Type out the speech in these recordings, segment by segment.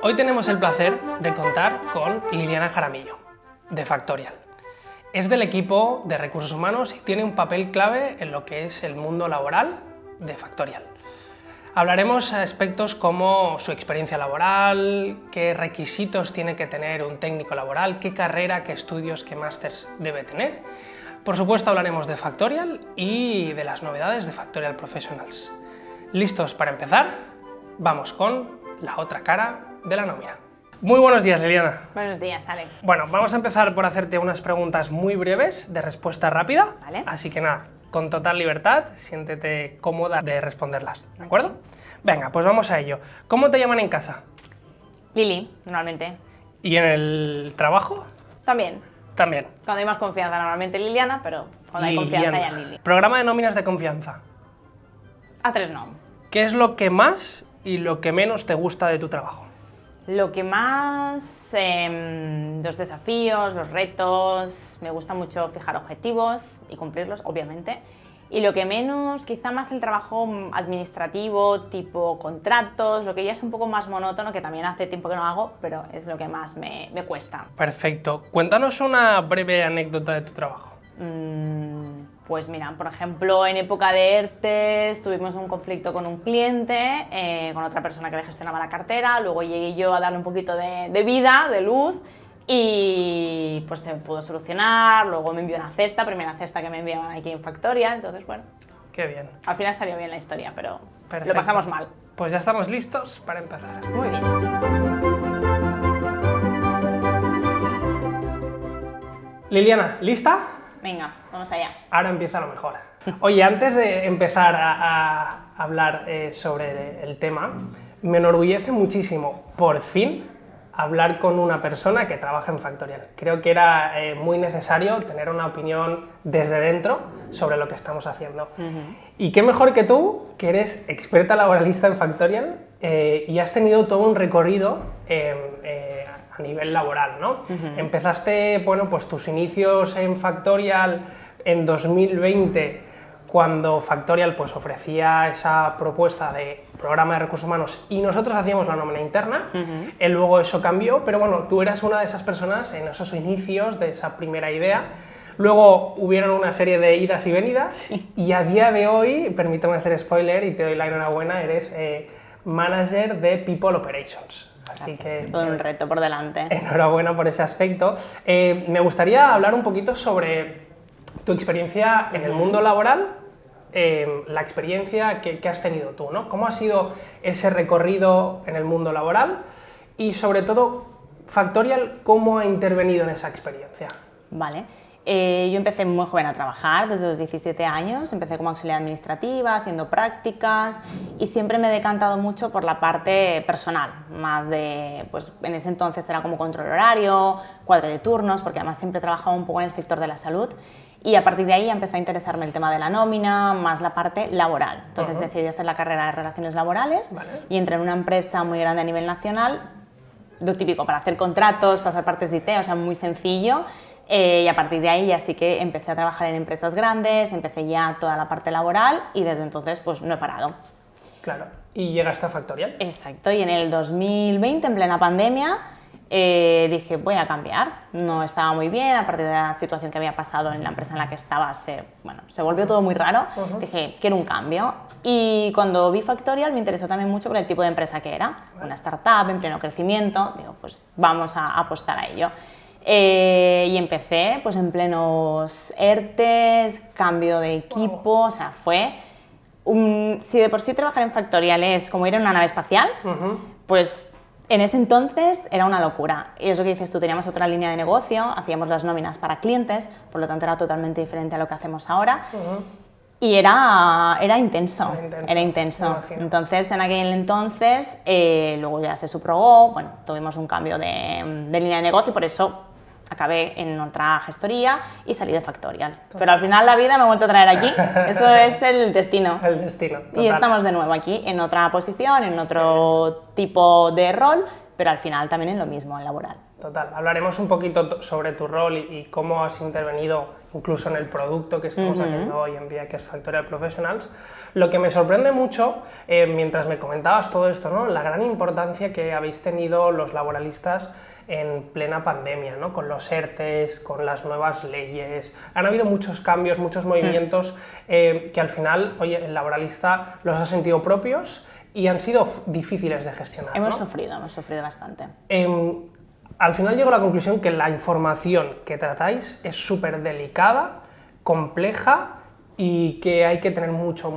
Hoy tenemos el placer de contar con Liliana Jaramillo, de Factorial. Es del equipo de recursos humanos y tiene un papel clave en lo que es el mundo laboral de Factorial. Hablaremos de aspectos como su experiencia laboral, qué requisitos tiene que tener un técnico laboral, qué carrera, qué estudios, qué másters debe tener. Por supuesto hablaremos de Factorial y de las novedades de Factorial Professionals. ¿Listos para empezar? Vamos con la otra cara de la nómina. Muy buenos días, Liliana. Buenos días, Alex. Bueno, vamos a empezar por hacerte unas preguntas muy breves de respuesta rápida. Vale. Así que nada, con total libertad, siéntete cómoda de responderlas, ¿de acuerdo? Venga, pues vamos a ello. ¿Cómo te llaman en casa? Lili, normalmente. ¿Y en el trabajo? También. También. Cuando hay más confianza, normalmente Liliana, pero cuando hay confianza ya Lili. Programa de nóminas de confianza. A3 no. ¿Qué es lo que más y lo que menos te gusta de tu trabajo? Lo que más, los desafíos, los retos, me gusta mucho fijar objetivos y cumplirlos, obviamente. Y lo que menos, quizá más el trabajo administrativo, tipo contratos, lo que ya es un poco más monótono, que también hace tiempo que no hago, pero es lo que más me cuesta. Perfecto. Cuéntanos una breve anécdota de tu trabajo. Pues mira, por ejemplo, en época de ERTES tuvimos un conflicto con un cliente, con otra persona que le gestionaba la cartera, luego llegué yo a darle un poquito de vida, de luz, y pues se pudo solucionar, luego me envió una cesta, primera cesta que me enviaban aquí en Factorial, entonces bueno. Qué bien. Al final salió bien la historia, pero Perfecto. lo pasamos mal. Pues ya estamos listos para empezar. Muy bien. Liliana, ¿lista? Venga, vamos allá. Ahora empieza lo mejor. Oye, antes de empezar a hablar sobre el tema, me enorgullece muchísimo, por fin, hablar con una persona que trabaja en Factorial. Creo que era muy necesario tener una opinión desde dentro sobre lo que estamos haciendo. Y qué mejor que tú, que eres experta laboralista en Factorial y has tenido todo un recorrido a nivel laboral, ¿no? Empezaste, bueno, pues tus inicios en Factorial en 2020, cuando Factorial pues ofrecía esa propuesta de programa de recursos humanos y nosotros hacíamos la nómina interna. Luego eso cambió, pero bueno, tú eras una de esas personas en esos inicios de esa primera idea. Luego hubieron una serie de idas y venidas y a día de hoy, permítame hacer spoiler y te doy la enhorabuena, eres manager de People Operations. Así que todo un reto por delante. Enhorabuena por ese aspecto. Me gustaría hablar un poquito sobre tu experiencia en el mundo laboral, la experiencia que has tenido tú, ¿no? ¿Cómo ha sido ese recorrido en el mundo laboral? Y sobre todo, Factorial, ¿cómo ha intervenido en esa experiencia? Vale. Yo empecé muy joven a trabajar, desde los 17 años, empecé como auxiliar administrativa, haciendo prácticas y siempre me he decantado mucho por la parte personal, más de, pues en ese entonces era como control horario, cuadro de turnos, porque además siempre trabajaba un poco en el sector de la salud y a partir de ahí empezó a interesarme el tema de la nómina, más la parte laboral. Entonces decidí hacer la carrera de Relaciones Laborales y entré en una empresa muy grande a nivel nacional, lo típico, para hacer contratos, pasar partes de IT, o sea, muy sencillo. Y a partir de ahí ya sí que empecé a trabajar en empresas grandes, empecé ya toda la parte laboral y desde entonces pues no he parado. Claro, y llegaste a Factorial. Exacto, y en el 2020, en plena pandemia, dije voy a cambiar, no estaba muy bien, a partir de la situación que había pasado en la empresa en la que estaba, se volvió todo muy raro, dije quiero un cambio y cuando vi Factorial me interesó también mucho por el tipo de empresa que era, una startup en pleno crecimiento, digo pues vamos a apostar a ello. Y empecé pues en plenos ERTES, cambio de equipo, o sea, fue si de por sí trabajar en Factorial es como ir en una nave espacial, pues en ese entonces era una locura. Y es lo que dices tú, teníamos otra línea de negocio, hacíamos las nóminas para clientes, por lo tanto era totalmente diferente a lo que hacemos ahora. Y era intenso, era intenso. Entonces, en aquel entonces, luego ya se subrogó, bueno, tuvimos un cambio de línea de negocio y por eso acabé en otra gestoría y salí de Factorial. Pero al final la vida me ha vuelto a traer aquí, eso es el destino. El destino, total. Y estamos de nuevo aquí, en otra posición, en otro tipo de rol, pero al final también en lo mismo, en laboral. Total. Hablaremos un poquito sobre tu rol y cómo has intervenido incluso en el producto que estamos haciendo hoy en día, que es Factorial Professionals. Lo que me sorprende mucho, mientras me comentabas todo esto, ¿no? La gran importancia que habéis tenido los laboralistas en plena pandemia, ¿no? Con los ERTEs, con las nuevas leyes. Han habido muchos cambios, muchos movimientos que al final, oye, el laboralista los ha sentido propios y han sido difíciles de gestionar. Hemos ¿no? sufrido bastante. Al final llego a la conclusión que la información que tratáis es súper delicada, compleja y que hay que tener mucho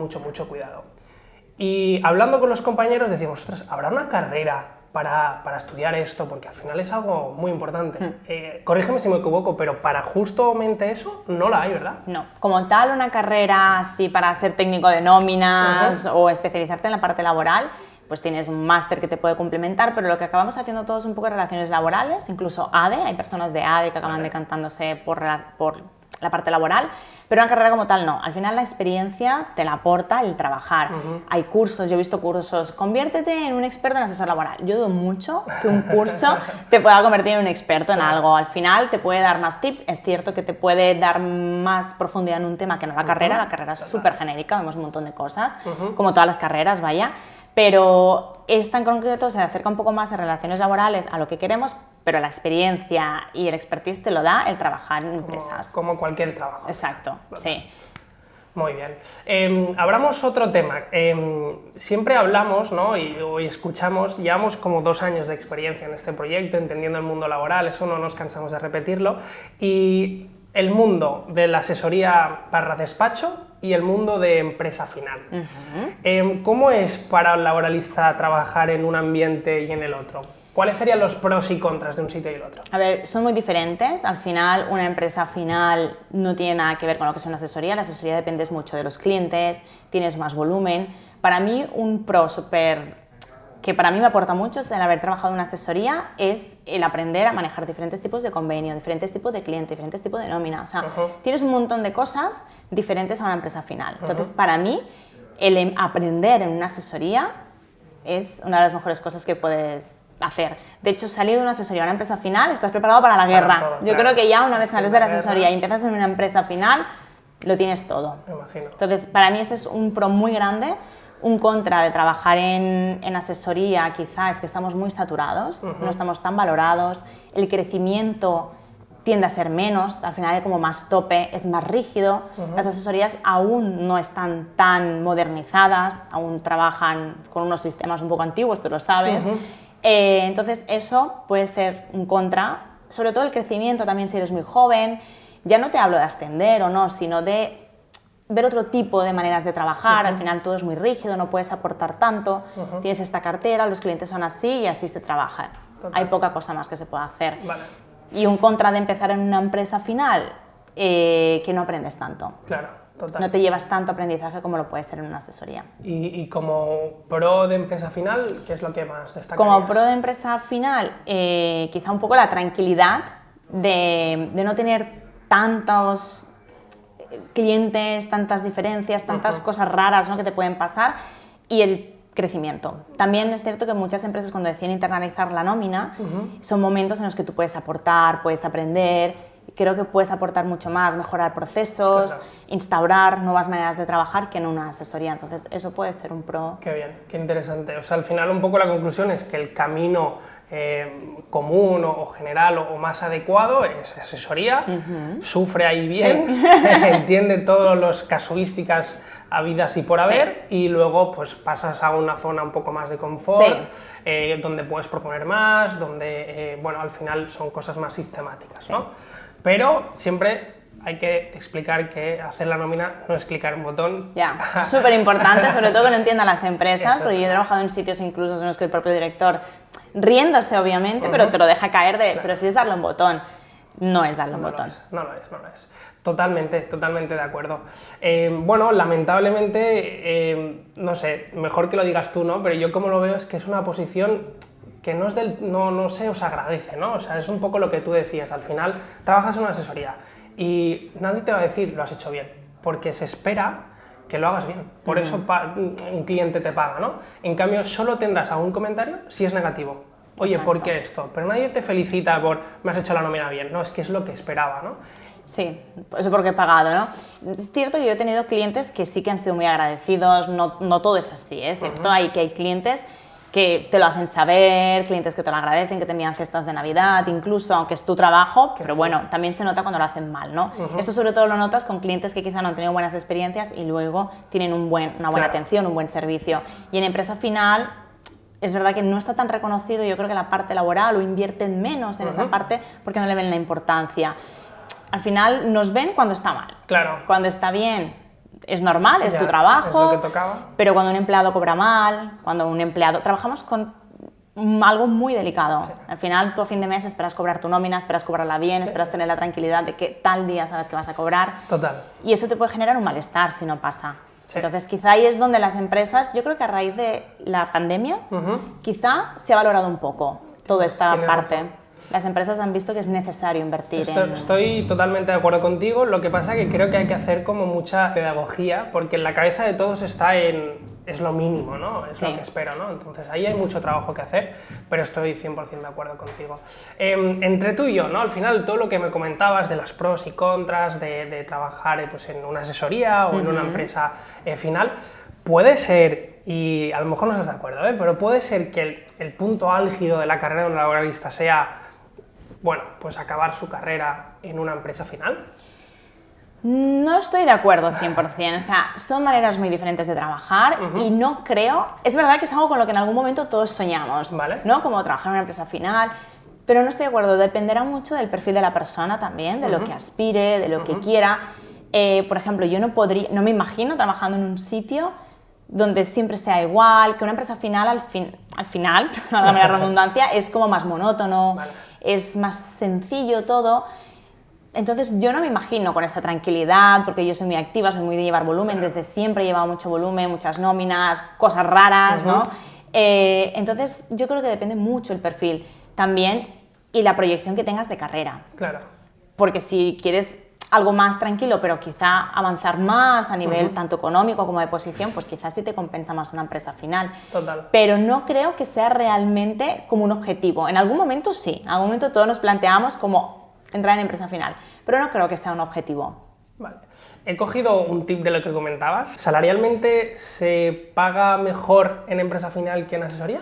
cuidado. Y hablando con los compañeros decimos, ostras, ¿habrá una carrera para estudiar esto? Porque al final es algo muy importante. Corrígeme si me equivoco, pero para justamente eso no la hay, ¿verdad? No, como tal una carrera así para ser técnico de nóminas o especializarte en la parte laboral, pues tienes un máster que te puede complementar, pero lo que acabamos haciendo todos un poco de relaciones laborales, incluso ADE, hay personas de ADE que acaban decantándose por la parte laboral, pero una carrera como tal no. Al final la experiencia te la aporta el trabajar. Hay cursos, yo he visto cursos, conviértete en un experto en asesor laboral. Yo dudo mucho que un curso te pueda convertir en un experto en algo. Al final te puede dar más tips, es cierto que te puede dar más profundidad en un tema que no la carrera es súper genérica, vemos un montón de cosas, como todas las carreras, vaya. Pero esta en concreto se acerca un poco más a relaciones laborales, a lo que queremos, pero la experiencia y el expertise te lo da el trabajar en empresas. Como cualquier trabajo. Exacto, sí. Muy bien. Abramos otro tema. Siempre hablamos, ¿no? y hoy escuchamos, llevamos como 2 años de experiencia en este proyecto, entendiendo el mundo laboral, eso no nos cansamos de repetirlo, y el mundo de la asesoría / despacho y el mundo de empresa final. ¿Cómo es para un laboralista trabajar en un ambiente y en el otro? ¿Cuáles serían los pros y contras de un sitio y el otro? A ver, son muy diferentes. Al final, una empresa final no tiene nada que ver con lo que es una asesoría. La asesoría depende mucho de los clientes, tienes más volumen. Para mí, un pro que para mí me aporta mucho es el haber trabajado en una asesoría, es el aprender a manejar diferentes tipos de convenio, diferentes tipos de clientes, diferentes tipos de nómina. O sea, tienes un montón de cosas diferentes a una empresa final. Entonces, para mí, el aprender en una asesoría es una de las mejores cosas que puedes hacer. De hecho, salir de una asesoría a una empresa final, estás preparado para la guerra. Todo, Yo creo que ya una vez sales de la asesoría y empiezas en una empresa final, lo tienes todo. Me imagino. Entonces, para mí ese es un pro muy grande. Un contra de trabajar en asesoría quizá es que estamos muy saturados, no estamos tan valorados, el crecimiento tiende a ser menos, al final hay como más tope, es más rígido, las asesorías aún no están tan modernizadas, aún trabajan con unos sistemas un poco antiguos, tú lo sabes. Entonces eso puede ser un contra, sobre todo el crecimiento también si eres muy joven. Ya no te hablo de ascender o no, sino de ver otro tipo de maneras de trabajar. Al final todo es muy rígido, no puedes aportar tanto, tienes esta cartera, los clientes son así y así se trabaja. Hay poca cosa más que se pueda hacer. Vale. Y un contra de empezar en una empresa final, que no aprendes tanto. Claro, total. No te llevas tanto aprendizaje como lo puede ser en una asesoría. Y como pro de empresa final, ¿qué es lo que más destacarías? Como pro de empresa final, quizá un poco la tranquilidad de no tener tantos clientes, tantas diferencias, tantas cosas raras, ¿no?, que te pueden pasar, y el crecimiento. También es cierto que muchas empresas, cuando deciden internalizar la nómina, son momentos en los que tú puedes aportar, puedes aprender. Creo que puedes aportar mucho más, mejorar procesos, instaurar nuevas maneras de trabajar que en una asesoría. Entonces, eso puede ser un pro. Qué bien, qué interesante. O sea, al final un poco la conclusión es que el camino común o general o más adecuado es asesoría, sufre ahí bien, entiende todas las casuísticas habidas y por haber, y luego pues pasas a una zona un poco más de confort, donde puedes proponer más, donde, bueno, al final son cosas más sistemáticas, ¿no? Pero siempre hay que explicar que hacer la nómina no es clicar un botón. Ya, súper importante, sobre todo que lo entiendan las empresas, porque yo he trabajado en sitios incluso en los que el propio director, riéndose obviamente, pero te lo deja caer pero si es darle un botón, no es darle un botón. No lo es. Totalmente de acuerdo. Bueno, lamentablemente, no sé, mejor que lo digas tú, ¿no? Pero yo como lo veo es que es una posición que no es no se os agradece, ¿no? O sea, es un poco lo que tú decías, al final trabajas en una asesoría y nadie te va a decir lo has hecho bien, porque se espera que lo hagas bien, por eso un cliente te paga, ¿no? En cambio, solo tendrás algún comentario si es negativo. Oye, ¿por Exacto. qué esto? Pero nadie te felicita por me has hecho la nómina bien. No, es que es lo que esperaba, ¿no? Sí, eso porque he pagado, ¿no? Es cierto que yo he tenido clientes que sí que han sido muy agradecidos, no todo es así, ¿eh? Es cierto, hay clientes que te lo hacen saber, clientes que te lo agradecen, que te envían cestas de Navidad, incluso, aunque es tu trabajo, pero bueno, también se nota cuando lo hacen mal, ¿no? Eso sobre todo lo notas con clientes que quizá no han tenido buenas experiencias y luego tienen una buena Claro. atención, un buen servicio. Y en empresa final, es verdad que no está tan reconocido, yo creo que la parte laboral, o invierten menos en esa parte porque no le ven la importancia. Al final nos ven cuando está mal. Claro. Cuando está bien es normal, es Ya, tu trabajo, es lo que tocaba. pero cuando un empleado cobra mal, cuando un empleado... Trabajamos con algo muy delicado. Al final tú a fin de mes esperas cobrar tu nómina, esperas cobrarla bien, esperas tener la tranquilidad de que tal día sabes que vas a cobrar. Total. Y eso te puede generar un malestar si no pasa. Sí. Entonces quizá ahí es donde las empresas, yo creo que a raíz de la pandemia, quizá se ha valorado un poco toda esta Tienes parte. razón. Las empresas han visto que es necesario invertir Estoy totalmente de acuerdo contigo, lo que pasa que creo que hay que hacer como mucha pedagogía, porque en la cabeza de todos está es lo mínimo, ¿no? Es lo que espero, ¿no? Entonces ahí hay mucho trabajo que hacer, pero estoy 100% de acuerdo contigo. Entre tú y yo, ¿no? Al final todo lo que me comentabas de las pros y contras, de trabajar pues, en una asesoría o en una empresa final, puede ser, y a lo mejor no estás de acuerdo, pero puede ser que el punto álgido de la carrera de un laboralista sea, bueno, pues acabar su carrera en una empresa final. No estoy de acuerdo 100%, o sea, son maneras muy diferentes de trabajar y no creo... Es verdad que es algo con lo que en algún momento todos soñamos, Vale. ¿no? Como trabajar en una empresa final, pero no estoy de acuerdo, dependerá mucho del perfil de la persona también, de lo que aspire, de lo que quiera. Por ejemplo, yo no me imagino trabajando en un sitio donde siempre sea igual, que una empresa final al final, a la redundancia, es como más monótono, es más sencillo todo. Entonces yo no me imagino con esa tranquilidad, porque yo soy muy activa, soy muy de llevar volumen, desde siempre he llevado mucho volumen, muchas nóminas, cosas raras, ¿no? Entonces yo creo que depende mucho el perfil también y la proyección que tengas de carrera. Claro. Porque si quieres algo más tranquilo, pero quizá avanzar más a nivel tanto económico como de posición, pues quizás sí te compensa más una empresa final. Total. Pero no creo que sea realmente como un objetivo. En algún momento sí, en algún momento todos nos planteamos como entrar en empresa final, pero no creo que sea un objetivo. Vale. He cogido un tip de lo que comentabas. ¿Salarialmente se paga mejor en empresa final que en asesoría?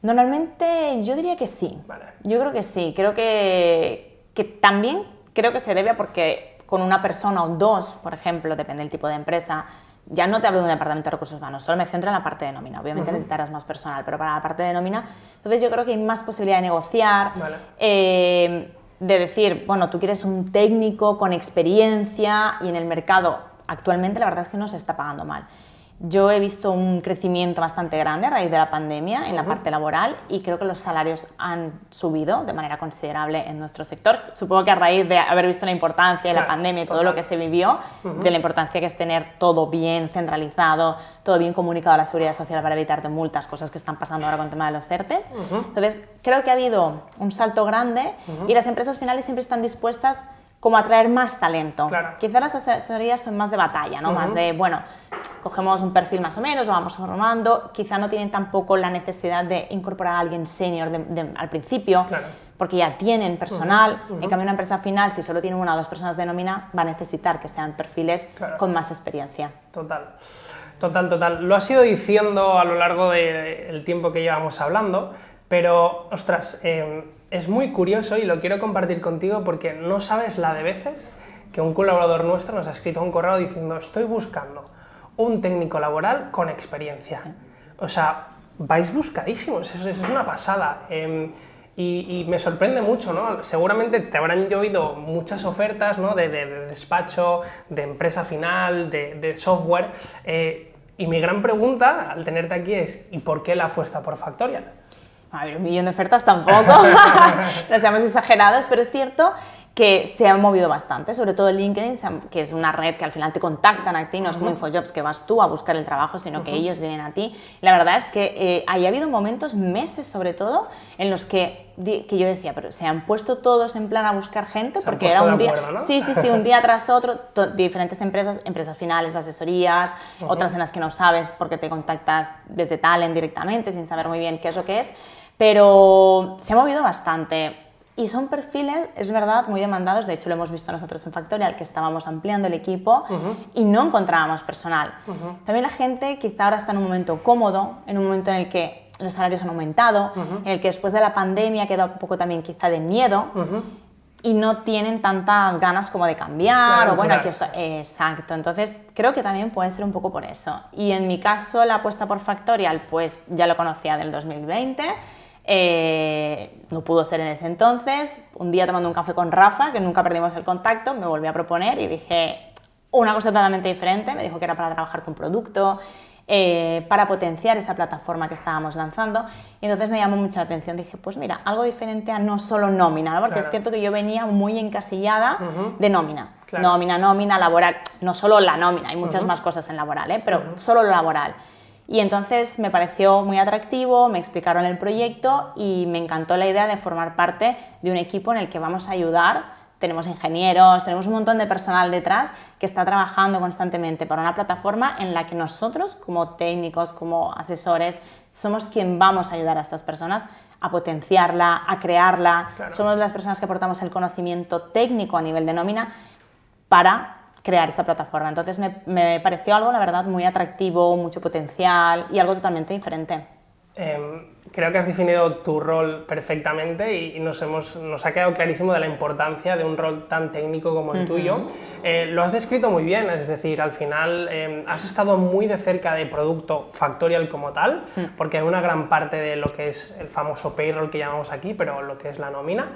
Normalmente yo diría que sí. Vale. Yo creo que sí. Creo que también creo que se debe a porque con una persona o dos, por ejemplo, depende del tipo de empresa, ya no te hablo de un departamento de recursos humanos, solo me centro en la parte de nómina. Obviamente necesitarás más personal, pero para la parte de nómina, entonces yo creo que hay más posibilidad de negociar, de decir, bueno, tú quieres un técnico con experiencia y en el mercado actualmente la verdad es que no se está pagando mal. Yo he visto un crecimiento bastante grande a raíz de la pandemia en la parte laboral y creo que los salarios han subido de manera considerable en nuestro sector. Supongo que a raíz de haber visto la importancia de la pandemia y todo lo que se vivió, de la importancia que es tener todo bien centralizado, todo bien comunicado a la Seguridad Social para evitarte multas, cosas que están pasando ahora con el tema de los ERTES. Entonces, creo que ha habido un salto grande y las empresas finales siempre están dispuestas como atraer más talento. Claro. Quizás las asesorías son más de batalla, ¿no? Más de, bueno, cogemos un perfil más o menos, lo vamos formando, quizá no tienen tampoco la necesidad de incorporar a alguien senior al principio, porque ya tienen personal. En cambio, una empresa final, si solo tiene una o dos personas de nómina, va a necesitar que sean perfiles con más experiencia. Total. Total. Lo has ido diciendo a lo largo del tiempo que llevamos hablando, pero, ostras, es muy curioso y lo quiero compartir contigo porque no sabes la de veces que un colaborador nuestro nos ha escrito un correo diciendo estoy buscando un técnico laboral con experiencia. Sí. O sea, vais buscadísimos, eso es una pasada. Y me sorprende mucho, ¿no? Seguramente te habrán llovido muchas ofertas, ¿no? de despacho, de empresa final, de software. Y mi gran pregunta al tenerte aquí es ¿y por qué la apuesta por Factorial? A ver, 1 millón de ofertas tampoco, no seamos exagerados, pero es cierto que se ha movido bastante, sobre todo LinkedIn, que es una red que al final te contactan a ti, no es como InfoJobs que vas tú a buscar el trabajo, sino que ellos vienen a ti. La verdad es que ahí ha habido momentos, meses sobre todo, en los que yo decía, pero se han puesto todos en plan a buscar gente, porque era un día, acuerdo, ¿no? sí, un día tras otro, diferentes empresas finales, asesorías, otras en las que no sabes porque te contactas desde Talent directamente, sin saber muy bien qué es lo que es. pero se ha movido bastante. Y son perfiles, es verdad, muy demandados. De hecho, lo hemos visto nosotros en Factorial, que estábamos ampliando el equipo y no encontrábamos personal. También la gente quizá ahora está en un momento cómodo, en un momento en el que los salarios han aumentado, en el que después de la pandemia queda un poco también quizá de miedo y no tienen tantas ganas como de cambiar, Claro, o bueno, claro. aquí está. Exacto, entonces creo que también puede ser un poco por eso. Y en mi caso, la apuesta por Factorial, pues ya lo conocía del 2020. No pudo ser en ese entonces. Un día tomando un café con Rafa, que nunca perdimos el contacto, me volví a proponer y dije una cosa totalmente diferente. Me dijo que era para trabajar con producto, para potenciar esa plataforma que estábamos lanzando, y entonces me llamó mucha atención. Dije, pues mira, algo diferente a no solo nómina, ¿no? Porque Claro. es cierto que yo venía muy encasillada de nómina. Claro. Nómina, laboral, no solo la nómina, hay muchas más cosas en laboral, pero solo lo laboral. Y entonces me pareció muy atractivo, me explicaron el proyecto y me encantó la idea de formar parte de un equipo en el que vamos a ayudar. Tenemos ingenieros, tenemos un montón de personal detrás que está trabajando constantemente para una plataforma en la que nosotros, como técnicos, como asesores, somos quien vamos a ayudar a estas personas a potenciarla, a crearla. Claro. Somos las personas que aportamos el conocimiento técnico a nivel de nómina para crear esta plataforma. Entonces me pareció algo, la verdad, muy atractivo, mucho potencial y algo totalmente diferente. Creo que has definido tu rol perfectamente y nos ha quedado clarísimo de la importancia de un rol tan técnico como el tuyo. Lo has descrito muy bien, es decir, al final has estado muy de cerca de producto Factorial como tal, porque hay una gran parte de lo que es el famoso payroll que llamamos aquí, pero lo que es la nómina.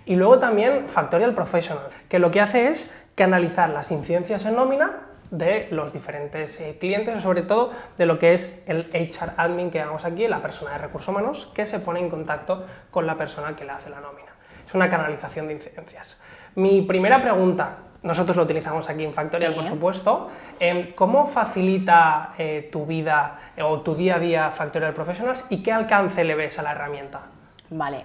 Y luego también Factorial Professional, que lo que hace es canalizar las incidencias en nómina de los diferentes clientes, o sobre todo de lo que es el HR admin que llamamos aquí, la persona de recursos humanos, que se pone en contacto con la persona que le hace la nómina. Es una canalización de incidencias. Mi primera pregunta, nosotros lo utilizamos aquí en Factorial, Sí. por supuesto, ¿cómo facilita tu vida o tu día a día Factorial Professionals y qué alcance le ves a la herramienta? Vale,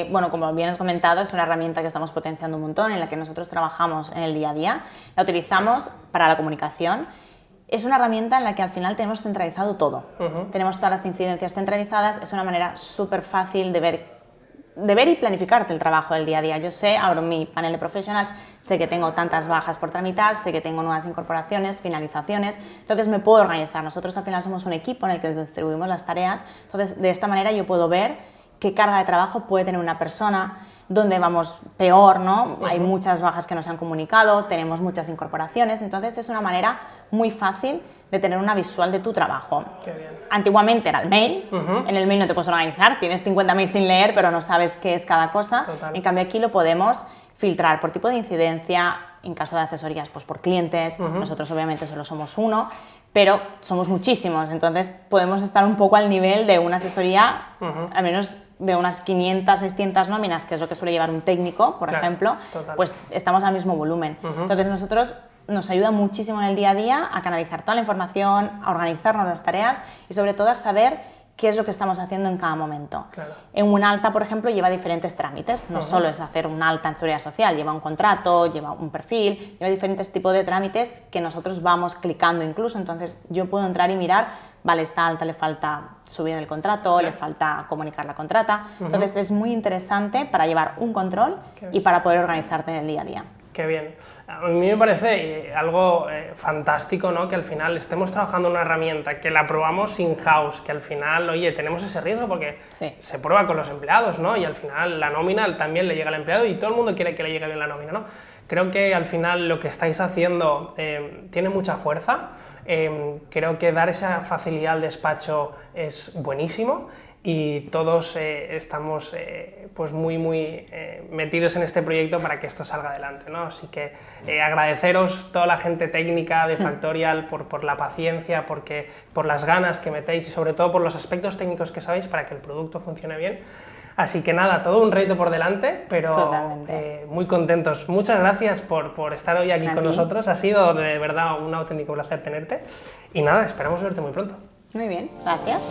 bueno, como bien has comentado, es una herramienta que estamos potenciando un montón, en la que nosotros trabajamos en el día a día, la utilizamos para la comunicación. Es una herramienta en la que al final tenemos centralizado todo. Tenemos todas las incidencias centralizadas, es una manera súper fácil de ver y planificarte el trabajo del día a día. Yo sé, abro mi panel de professionals, sé que tengo tantas bajas por tramitar, sé que tengo nuevas incorporaciones, finalizaciones, entonces me puedo organizar. Nosotros al final somos un equipo en el que distribuimos las tareas, entonces de esta manera yo puedo ver qué carga de trabajo puede tener una persona, dónde vamos peor, ¿no? Hay muchas bajas que nos han comunicado, tenemos muchas incorporaciones, entonces es una manera muy fácil de tener una visual de tu trabajo. Qué bien. Antiguamente era el mail, en el mail no te puedes organizar, tienes 50 mails sin leer, pero no sabes qué es cada cosa. Total. En cambio aquí lo podemos filtrar por tipo de incidencia, en caso de asesorías, pues por clientes, nosotros obviamente solo somos uno, pero somos muchísimos, entonces podemos estar un poco al nivel de una asesoría, al menos de unas 500, 600 nóminas, que es lo que suele llevar un técnico, por Claro, ejemplo, total. pues estamos al mismo volumen. Entonces nosotros nos ayuda muchísimo en el día a día a canalizar toda la información, a organizarnos las tareas y sobre todo a saber qué es lo que estamos haciendo en cada momento. Claro. En un alta, por ejemplo, lleva diferentes trámites, no solo es hacer un alta en seguridad social, lleva un contrato, lleva un perfil, lleva diferentes tipos de trámites que nosotros vamos clicando incluso, entonces yo puedo entrar y mirar, vale, esta alta le falta subir el contrato, le falta comunicar la contrata, entonces es muy interesante para llevar un control y para poder organizarte en el día a día. Qué bien. A mí me parece algo fantástico, ¿no? Que al final estemos trabajando en una herramienta, que la probamos in-house, que al final, oye, tenemos ese riesgo porque Sí. se prueba con los empleados, ¿no? Y al final la nómina también le llega al empleado y todo el mundo quiere que le llegue bien la nómina, ¿no? Creo que al final lo que estáis haciendo tiene mucha fuerza. Creo que dar esa facilidad al despacho es buenísimo. Y todos estamos pues muy metidos en este proyecto para que esto salga adelante, ¿no? Así que agradeceros toda la gente técnica de Factorial por la paciencia, por las ganas que metéis y sobre todo por los aspectos técnicos que sabéis para que el producto funcione bien. Así que nada, todo un reto por delante, pero muy contentos. Muchas gracias por estar hoy aquí con nosotros, ha sido de verdad un auténtico placer tenerte y nada, esperamos verte muy pronto. Muy bien, gracias.